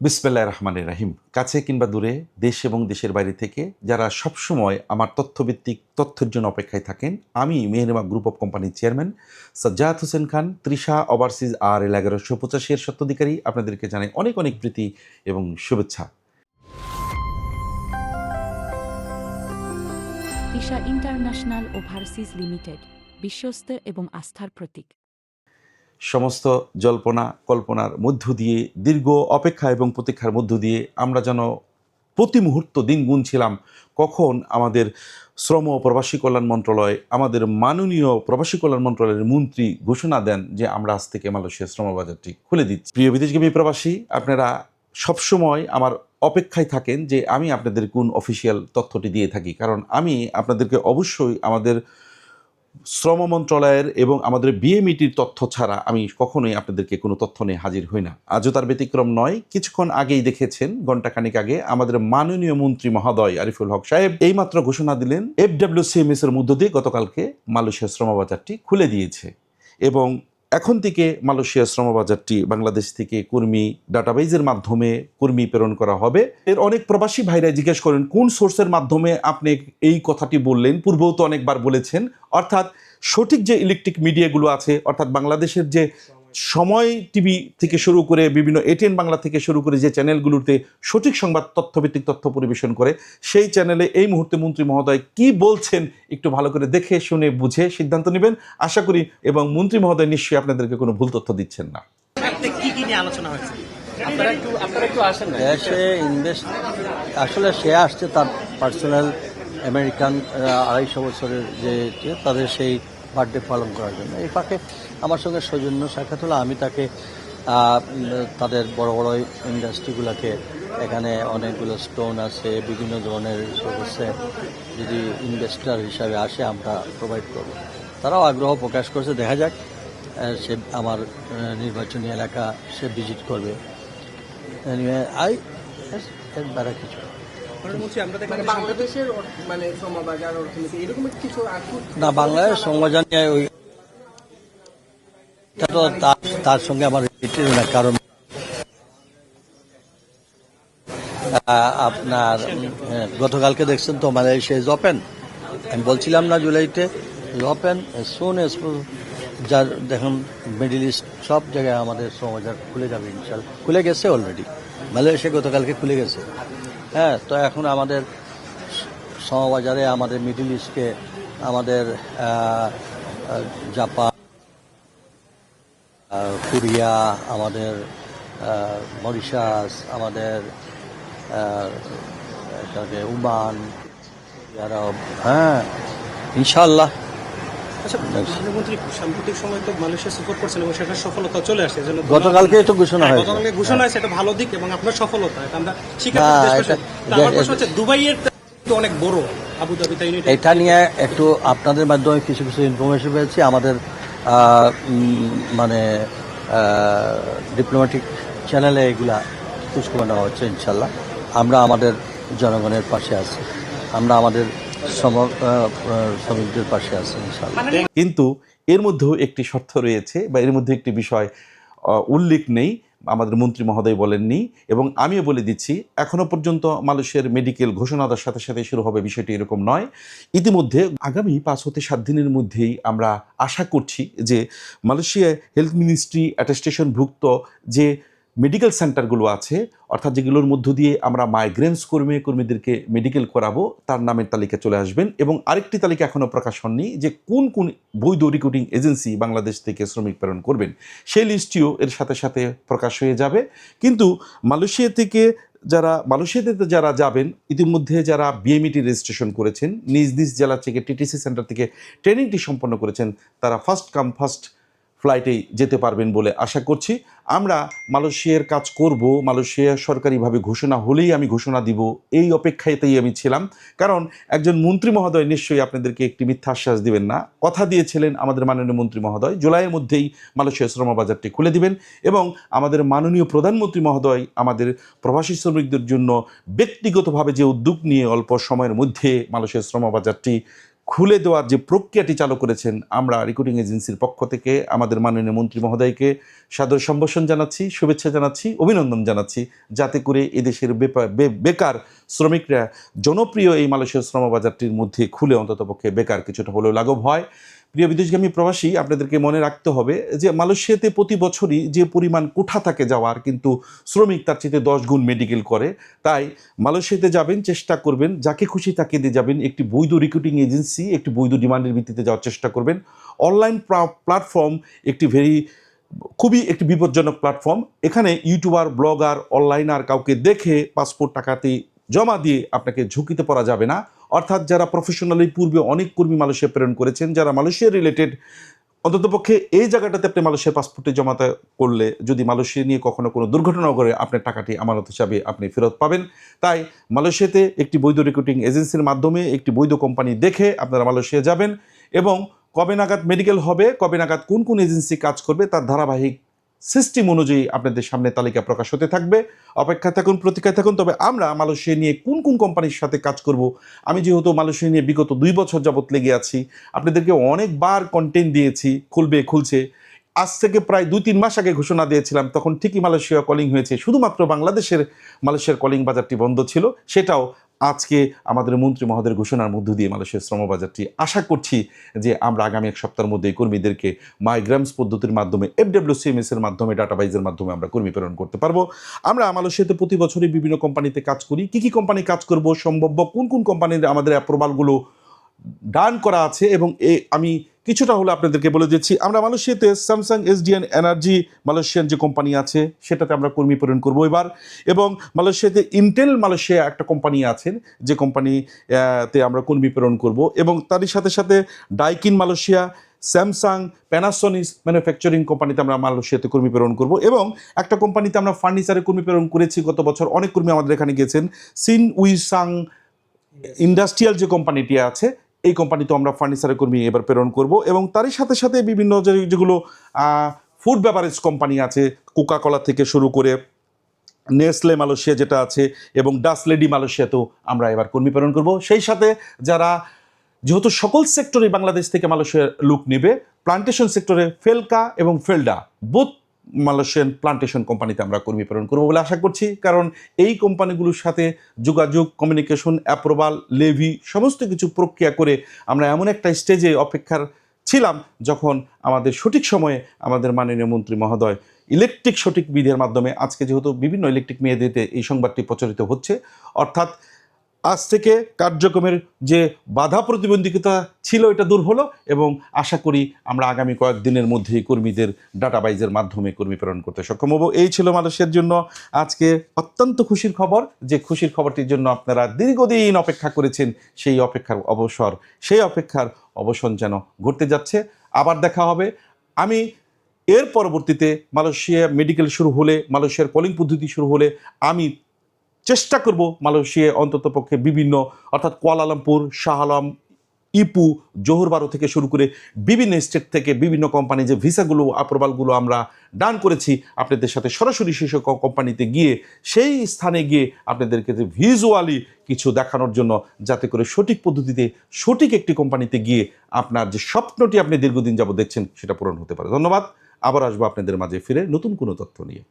বিসমিল্লাহির রহমানির রহিম। কাছে কিংবা দূরে, দেশ এবং দেশের বাইরে থেকে যারা সবসময় আমার তথ্যভিত্তিক তথ্যের জন্য অপেক্ষায় থাকেন, আমি মেহেরমা গ্রুপ অফ কোম্পানির chairman Sajjad Hossain Khan, Trisha overseas RL 1185 এর স্বত্বাধিকারী, আপনাদেরকে জানাই অনেক অনেক প্রীতি এবং শুভেচ্ছা। তৃষা ইন্টারন্যাশনাল ওভারসিজ লিমিটেড, বিশ্বস্ত এবং আস্থার প্রতীক। সমস্ত জল্পনা কল্পনার মধ্য দিয়ে, দীর্ঘ অপেক্ষা এবং প্রতীক্ষার মধ্য দিয়ে আমরা যেন প্রতি মুহূর্ত দিন গুনছিলাম কখন আমাদের শ্রম ও প্রবাসী কল্যাণ মন্ত্রণালয়, আমাদের মাননীয় প্রবাসী কল্যাণ মন্ত্রণালয়ের মন্ত্রী ঘোষণা দেন যে আমরা আজ থেকে মালয়েশিয়ার শ্রম বাজারটি খুলে দিচ্ছি। প্রিয় বিদেশগামী প্রবাসী, আপনারা সবসময় আমার অপেক্ষায় থাকেন যে আমি আপনাদের কোন অফিসিয়াল তথ্যটি দিয়ে থাকি, কারণ আমি আপনাদেরকে অবশ্যই আমাদের শ্রম মন্ত্রণালয়ের এবং আমাদের বিএমইটির তথ্য ছাড়া আমি কখনোই আপনাদেরকে কোনো তথ্য নিয়ে হাজির হই না। আজও তার ব্যতিক্রম নয়। কিছুক্ষণ আগেই দেখেছেন, ঘণ্টাখানিক আগে আমাদের মাননীয় মন্ত্রী মহোদয় আরিফুল হক সাহেব এইমাত্র ঘোষণা দিলেন FWCMS এর মধ্য দিয়ে গতকালকে মালয়েশিয়ার শ্রমবাজারটি খুলে দিয়েছে এবং এখন থেকে মালয়েশিয়ার শ্রমবাজারটি বাংলাদেশ থেকে কর্মী ডাটাবেজের মাধ্যমে কর্মী প্রেরণ করা হবে। এর অনেক প্রবাসী ভাইরা জিজ্ঞেস করেন কোন সোর্সের মাধ্যমে আপনি এই কথাটি বললেন, পূর্বেও তো অনেকবার বলেছেন। অর্থাৎ সঠিক যে ইলেকট্রিক মিডিয়াগুলো আছে, অর্থাৎ বাংলাদেশের যে সময় টিভি থেকে শুরু করে বিভিন্ন ATN বাংলা থেকে শুরু করে যে চ্যানেলগুলোতে সঠিক সংবাদ তথ্যভিত্তিক তথ্য পরিবেশন করে, সেই চ্যানেলে এই মুহূর্তে মন্ত্রী মহোদয় কি বলছেন একটু ভালো করে দেখে শুনে বুঝে সিদ্ধান্ত নেবেন আশা করি, এবং মন্ত্রী মহোদয় নিশ্চয়ই আপনাদেরকে কোনো ভুল তথ্য দিচ্ছেন না। দেশে ইনভেস্ট আসলে সে আসছে তার পার্সোনাল আমেরিকান 250 বছরের যে তাদের সেই বার্থডে পালন করার জন্য। এই ফাঁকে আমার সঙ্গে সৌজন্য সাক্ষাৎ হলো। আমি তাকে তাদের বড় বড় ইন্ডাস্ট্রিগুলোকে, এখানে অনেকগুলো স্টোন আছে, বিভিন্ন ধরনের আছে, যদি ইনভেস্টার হিসাবে আসে আমরা প্রোভাইড করব। তারাও আগ্রহ প্রকাশ করছে, দেখা যাক। সে আমার নির্বাচনী এলাকা সে ভিজিট করবে। বেড়া কিছু না, বাংলাদেশ শ্রমবাজার নিয়ে ওই তো তার সঙ্গে আমার রিলেটেড না, কারণ আপনার গতকালকে দেখছেন তো মালয়েশিয়া ইজ ওপেন। আমি বলছিলাম না জুলাইতে ওপেন সুন এস, যার দেখুন মিডল ইস্ট সব জায়গায় আমাদের শ্রমবাজার খুলে যাবে ইনশাল্লাহ। খুলে গেছে অলরেডি, মালয়েশিয়া গতকালকে খুলে গেছে। হ্যাঁ, তো এখন আমাদের শ্রমবাজারে আমাদের মিডল ইস্টকে, আমাদের জাপান, কোরিয়া, আমাদের মরিশাস, আমাদের ওমান, আরব, হ্যাঁ ইনশাআল্লাহ। প্রধানমন্ত্রী সাম্প্রতিক সময় তো মালয়েশিয়া সাপোর্ট করছেন এবং সেটার সফলতা চলে আসছে। গতকালকে তো ঘোষণা হয়েছে, গতকালকে ঘোষণা হয়েছে, এটা ভালো দিক এবং আপনার সফলতা আমরা স্বীকার করতে। আমার প্রশ্ন হচ্ছে দুবাইয়ের তো অনেক বড়, আবুধাবি তাই এটা নিয়ে একটু আপনাদের মাধ্যমে কিছু কিছু ইনফরমেশন পেয়েছি। আমাদের মানে ডিপ্লোম্যাটিক চ্যানেলে এগুলা খোঁজখবর নেওয়া হচ্ছে। ইনশাল্লাহ আমরা আমাদের জনগণের পাশে আছি, আমরা আমাদের শ্রমিকদের পাশে আছি ইনশাল্লাহ। কিন্তু এর মধ্যেও একটি শর্ত রয়েছে বা এর মধ্যে একটি বিষয় উল্লেখ নেই, আমাদের মন্ত্রী মহোদয় বলেননি এবং আমিও বলে দিচ্ছি। এখনো পর্যন্ত মালয়েশিয়ার মেডিকেল ঘোষণা দেওয়ার সাথে সাথে শুরু হবে বিষয়টি এরকম নয়। ইতিমধ্যে আগামী 5 হতে 7 দিনের মধ্যেই আমরা আশা করছি যে মালয়েশিয়া হেলথ মিনিস্ট্রি অ্যাটেস্টেশনভুক্ত যে মেডিকেল সেন্টারগুলো আছে, অর্থাৎ যেগুলোর মধ্য দিয়ে আমরা মাইগ্রেন্টস কর্মীদেরকে মেডিকেল করাবো, তার নামের তালিকা চলে আসবেন। এবং আরেকটি তালিকা এখনও প্রকাশ হয়নি যে কোন কোন বৈধ রিক্রুটিং এজেন্সি বাংলাদেশ থেকে শ্রমিক প্রেরণ করবেন, সেই লিস্টটিও এর সাথে সাথে প্রকাশ হয়ে যাবে। কিন্তু মালয়েশিয়াতে যারা যাবেন, ইতিমধ্যে যারা বিএমইটি রেজিস্ট্রেশন করেছেন, নিজ নিজ জেলা থেকে TTC সেন্টার থেকে ট্রেনিংটি সম্পন্ন করেছেন, তারা ফার্স্ট কাম ফার্স্ট ফ্লাইটেই যেতে পারবেন বলে আশা করছি। আমরা মালয়েশিয়ার কাজ করব, মালয়েশিয়া সরকারিভাবে ঘোষণা হলেই আমি ঘোষণা দিব, এই অপেক্ষাতেই আমি ছিলাম। কারণ একজন মন্ত্রী মহোদয় নিশ্চয়ই আপনাদেরকে একটি মিথ্যা আশ্বাস দিবেন না। কথা দিয়েছিলেন আমাদের মাননীয় মন্ত্রী মহোদয় জুলাইয়ের মধ্যেই মালয়েশিয়ার শ্রমবাজারটি খুলে দিবেন এবং আমাদের মাননীয় প্রধানমন্ত্রী মহোদয় আমাদের প্রবাসী শ্রমিকদের জন্য ব্যক্তিগতভাবে যে উদ্যোগ নিয়ে অল্প সময়ের মধ্যে মালয়েশিয়ার শ্রমবাজারটি খুলে দেওয়ার যে প্রক্রিয়াটি চালু করেছেন, আমরা রিক্রুটিং এজেন্সির পক্ষ থেকে আমাদের মাননীয় মন্ত্রী মহোদয়কে সাদর সম্ভাষণ জানাচ্ছি, শুভেচ্ছা জানাচ্ছি, অভিনন্দন জানাচ্ছি, যাতে করে এদেশের বেকার শ্রমিকরা জনপ্রিয় এই মালয়েশিয়ার শ্রমবাজারটির মধ্যে খুলে অন্ততপক্ষে বেকার কিছুটা হলেও লাঘব হয়। প্রিয় বিদেশগামী প্রবাসী, আপনাদেরকে মনে রাখতে হবে যে মালয়েশিয়াতে প্রতি বছরই যে পরিমাণ কোঠা থাকে যাওয়ার, কিন্তু শ্রমিক তার চেয়ে 10 গুণ মেডিকেল করে। তাই মালয়েশিয়াতে যাবেন, চেষ্টা করবেন যাকে খুশি তাকে দিয়ে যাবেন, একটি বৈধ রিক্রুটিং এজেন্সি, একটি বৈধ ডিমান্ডের ভিত্তিতে যাওয়ার চেষ্টা করবেন। অনলাইন প্ল্যাটফর্ম খুবই একটি বিপজ্জনক প্ল্যাটফর্ম। এখানে ইউটিউবার, ব্লগার, অনলাইনার কাউকে দেখে পাসপোর্ট টাকাতে জমা দিয়ে আপনাকে ঝুঁকিতে পড়া যাবে না। অর্থাৎ যারা প্রফেশনালি পূর্বে অনেক কর্মী মালয়েশিয়া প্রেরণ করেছেন, যারা মালয়েশিয়া রিলেটেড, অন্ততপক্ষে এই জায়গাটাতে আপনি মালয়েশিয়ার পাসপোর্টে জমাতে করলে যদি মালয়েশিয়া নিয়ে কখনো কোনো দুর্ঘটনা করে আপনার টাকাটি আমানত হিসাবে আপনি ফেরত পাবেন। তাই মালয়েশিয়াতে একটি বৈধ রিক্রুটিং এজেন্সির মাধ্যমে একটি বৈধ কোম্পানি দেখে আপনারা মালয়েশিয়া যাবেন, এবং কবে নাগাদ মেডিকেল হবে, কবে নাগাদ কোন কোন এজেন্সি কাজ করবে, তার ধারাবাহিক সিস্টেম অনুযায়ী আপনাদের সামনে তালিকা প্রকাশ হতে থাকবে। অপেক্ষা থাকুন, প্রতীক্ষায় থাকুন। তবে আমরা মালয়েশিয়া নিয়ে কোন কোন কোম্পানির সাথে কাজ করব, আমি যেহেতু মালয়েশিয়া নিয়ে বিগত 2 বছর যাবত লেগে আছি, আপনাদেরকে অনেকবার কন্টেন্ট দিয়েছি, খুলছে। আজ থেকে প্রায় 2-3 মাস আগে ঘোষণা দিয়েছিলাম, তখন ঠিকই মালয়েশিয়া কলিং হয়েছে, শুধুমাত্র মালয়েশিয়ার কলিং বাজারটি বন্ধ ছিল। সেটাও আজকে আমাদের মন্ত্রী মহোদয়ের ঘোষণার মধ্য দিয়ে মালয়েশিয়ার শ্রমবাজারটি, আশা করছি যে আমরা আগামী 1 সপ্তাহের মধ্যে কর্মীদেরকে মাইগ্রামস পদ্ধতির মাধ্যমে, FWCMS এর মাধ্যমে, ডাটাবাইজের মাধ্যমে আমরা কর্মী প্রেরণ করতে পারবো। আমরা মালয়েশিয়াতে প্রতি বছরই বিভিন্ন কোম্পানিতে কাজ করি। কী কোম্পানি কাজ করব, সম্ভাব্য কোন কোন কোম্পানির আমাদের অ্যাপ্রুভালগুলো ডান করা আছে, এবং আমি কিছুটা হলে আপনাদেরকে বলে দিচ্ছি। আমরা মালয়েশিয়াতে স্যামসাং SDN এনার্জি মালয়েশিয়ান যে কোম্পানি আছে সেটাতে আমরা কর্মী প্রেরণ করবো এবার, এবং মালয়েশিয়াতে ইন্টেল মালয়েশিয়া একটা কোম্পানি আছেন যে কোম্পানিতে আমরা কর্মী প্রেরণ করব, এবং তারই সাথে সাথে Daikin Malaysia, Samsung, Panasonic manufacturing কোম্পানিতে আমরা মালয়েশিয়াতে কর্মী প্রেরণ করব, এবং একটা কোম্পানিতে আমরা ফার্নিচারে কর্মী প্রেরণ করেছি গত বছর। অনেক কর্মী আমাদের এখানে গেছেন। সিন উইসাং ইন্ডাস্ট্রিয়াল যে কোম্পানিটি আছে, এই কোম্পানিতে আমরা ফার্নিচারের কর্মী এবার প্রেরণ করব, এবং তারই সাথে সাথে বিভিন্ন যেগুলো ফুড বেভারেজ কোম্পানি আছে, কোকাকোলা থেকে শুরু করে নেসলে মালয়েশিয়া যেটা আছে, এবং ডাস লেডি মালয়েশিয়াতেও আমরা এবার কর্মী প্রেরণ করব। সেই সাথে যারা, যেহেতু সকল সেক্টরে বাংলাদেশ থেকে মালয়েশিয়ার লোক নেবে, প্লান্টেশন সেক্টরে ফেলকা এবং ফেলডা বোথ মালয়েশিয়ান প্লান্টেশন কোম্পানিতে আমরা কর্মী প্রেরণ করবো বলে আশা করছি। কারণ এই কোম্পানিগুলোর সাথে যোগাযোগ, কমিউনিকেশন, অ্যাপ্রুভাল, লেভি সমস্ত কিছু প্রক্রিয়া করে আমরা এমন একটা স্টেজে অপেক্ষার ছিলাম, যখন আমাদের সঠিক সময়ে আমাদের মাননীয় মন্ত্রী মহোদয় ইলেকট্রিক সঠিক বিধির মাধ্যমে, আজকে যেহেতু বিভিন্ন ইলেকট্রিক মেয়েদেরতে এই সংবাদটি প্রচারিত হচ্ছে, অর্থাৎ আজ থেকে কার্যক্রমের যে বাধা প্রতিবন্ধকতা ছিল এটা দূর হলো, এবং আশা করি আমরা আগামী কয়েকদিনের মধ্যেই কর্মীদের ডাটাবাইজের মাধ্যমে কর্মী প্রেরণ করতে সক্ষম হব। এই ছিল মালয়েশিয়ার জন্য আজকে অত্যন্ত খুশির খবর, যে খুশির খবরটির জন্য আপনারা দীর্ঘদিন অপেক্ষা করেছেন। সেই অপেক্ষার অবসান যেন ঘটতে যাচ্ছে। আবার দেখা হবে। আমি এর পরবর্তীতে মালয়েশিয়া মেডিকেল শুরু হলে, মালয়েশিয়ার কলিং পদ্ধতি শুরু হলে, আমি চেষ্টা করব মালয়েশিয়া অন্ততপক্ষে বিভিন্ন, অর্থাৎ কুয়ালালামপুর, শাহ আলম, ইপু, জোহর বারো থেকে শুরু করে বিভিন্ন স্টেট থেকে বিভিন্ন কোম্পানি যে ভিসাগুলো, অ্যাপ্রুভালগুলো আমরা ডান করেছি, আপনাদের সাথে সরাসরি সেই কোম্পানিতে গিয়ে, সেই স্থানে গিয়ে আপনাদেরকে যে ভিজুয়ালি কিছু দেখানোর জন্য, যাতে করে সঠিক পদ্ধতিতে সঠিক একটি কোম্পানিতে গিয়ে আপনার যে স্বপ্নটি আপনি দীর্ঘদিন যাবত দেখছেন সেটা পূরণ হতে পারে। ধন্যবাদ। আবার আসবো আপনাদের মাঝে ফিরে নতুন কোনো তথ্য নিয়ে।